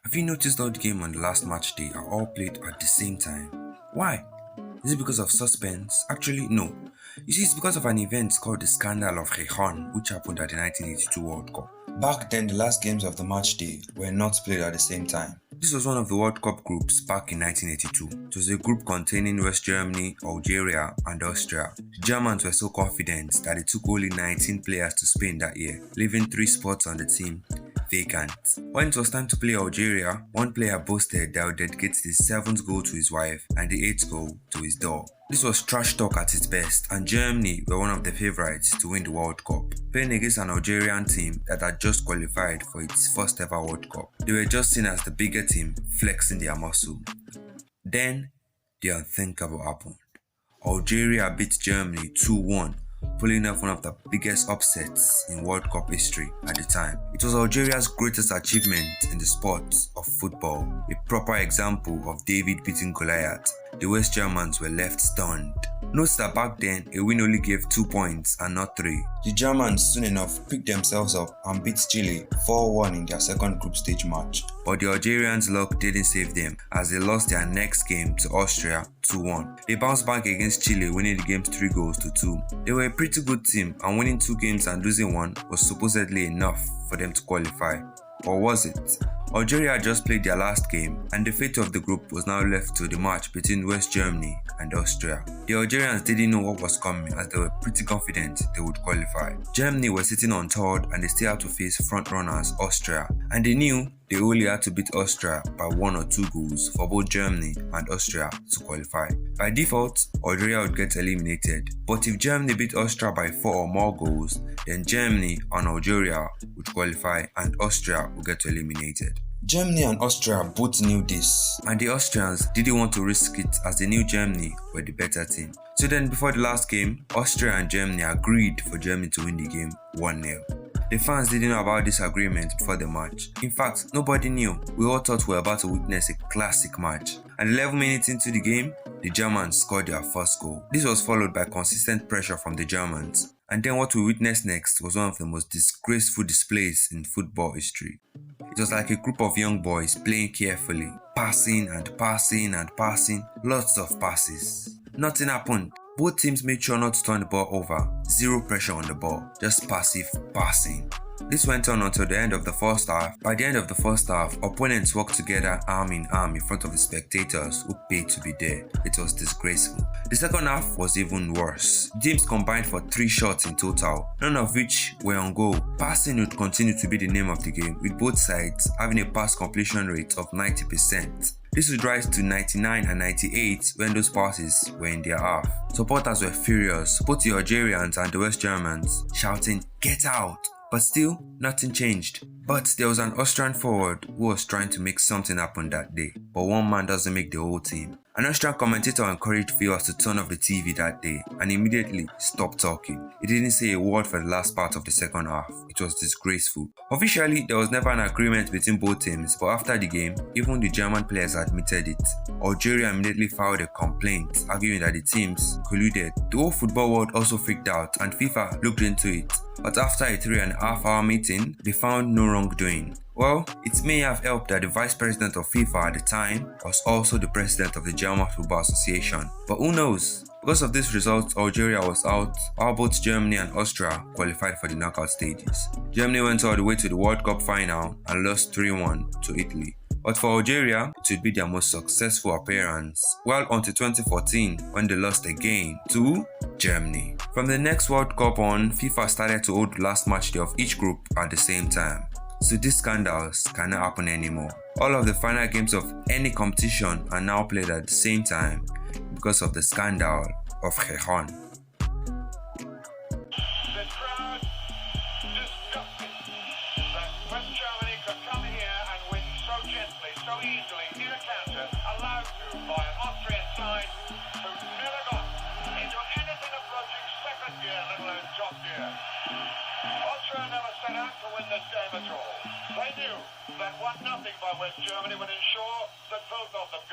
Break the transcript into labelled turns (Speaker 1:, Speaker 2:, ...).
Speaker 1: Have you noticed all the games on the last match day are all played at the same time? Why? Is it because of suspense? Actually, no. You see, it's because of an event called the Scandal of Gijón, which happened at the 1982 World Cup. Back then, the last games of the match day were not played at the same time. This was one of the World Cup groups back in 1982. It was a group containing West Germany, Algeria, and Austria. The Germans were so confident that they took only 19 players to Spain that year, leaving 3 spots on the team vacant. When it was time to play Algeria, one player boasted that would dedicate the 7th goal to his wife and the 8th goal to his dog. This was trash talk at its best, and Germany were one of the favourites to win the World Cup, playing against an Algerian team that had just qualified for its first ever World Cup. They were just seen as the bigger team, flexing their muscle. Then, the unthinkable happened. Algeria beat Germany 2-1, pulling off one of the biggest upsets in World Cup history at the time. It was Algeria's greatest achievement in the sport of football, a proper example of David beating Goliath. The West Germans were left stunned. Note that back then, a win only gave 2 points and not 3. The Germans soon enough picked themselves up and beat Chile 4-1 in their second group stage match. But the Algerians' luck didn't save them, as they lost their next game to Austria 2-1. They bounced back against Chile, winning the game 3-2. They were a pretty good team, and winning 2 games and losing 1 was supposedly enough for them to qualify. Or was it? Algeria had just played their last game, and the fate of the group was now left to the match between West Germany and Austria. The Algerians didn't know what was coming, as they were pretty confident they would qualify. Germany were sitting on 3rd, and they still had to face front-runners Austria, and they knew they only had to beat Austria by 1 or 2 goals for both Germany and Austria to qualify. By default, Algeria would get eliminated, but if Germany beat Austria by 4 or more goals, then Germany and Algeria would qualify and Austria would get eliminated. Germany and Austria both knew this, and the Austrians didn't want to risk it as they knew Germany were the better team. So then, before the last game, Austria and Germany agreed for Germany to win the game 1-0. The fans didn't know about this agreement before the match. In fact, nobody knew. We all thought we were about to witness a classic match. And 11 minutes into the game, the Germans scored their first goal. This was followed by consistent pressure from the Germans. And then what we witnessed next was one of the most disgraceful displays in football history. It was like a group of young boys playing carefully, passing and passing and passing, lots of passes. Nothing happened. Both teams made sure not to turn the ball over, 0 pressure on the ball, just passive passing. This went on until the end of the first half. By the end of the first half, opponents worked together arm in arm in front of the spectators who paid to be there. It was disgraceful. The second half was even worse. Teams combined for 3 shots in total, none of which were on goal. Passing would continue to be the name of the game, with both sides having a pass completion rate of 90%. This would rise to 99 and 98 when those passes were in their half. Supporters were furious, both the Algerians and the West Germans, shouting, "Get out!" But still, nothing changed. But there was an Austrian forward who was trying to make something happen that day. But one man doesn't make the whole team. An Austrian commentator encouraged viewers to turn off the TV that day and immediately stopped talking. He didn't say a word for the last part of the second half. It was disgraceful. Officially, there was never an agreement between both teams, but after the game, even the German players admitted it. Algeria immediately filed a complaint, arguing that the teams colluded. The whole football world also freaked out, and FIFA looked into it. But after a 3.5-hour meeting, they found no wrongdoing. Well, it may have helped that the vice president of FIFA at the time was also the president of the German Football Association. But who knows? Because of this result, Algeria was out, while both Germany and Austria qualified for the knockout stages. Germany went all the way to the World Cup final and lost 3-1 to Italy. But for Algeria, it would be their most successful appearance, well until 2014 when they lost again to Germany. From the next World Cup on, FIFA started to hold the last match day of each group at the same time. So these scandals cannot happen anymore. All of the final games of any competition are now played at the same time because of the Scandal of Rehan.
Speaker 2: West Germany could come here and win so gently, so easily, in a counter, allowed to by an Austrian side who never got into anything approaching second gear, let alone top gear. Austria never set out to win this game at all. They knew that 1-0 by West Germany would ensure that both of them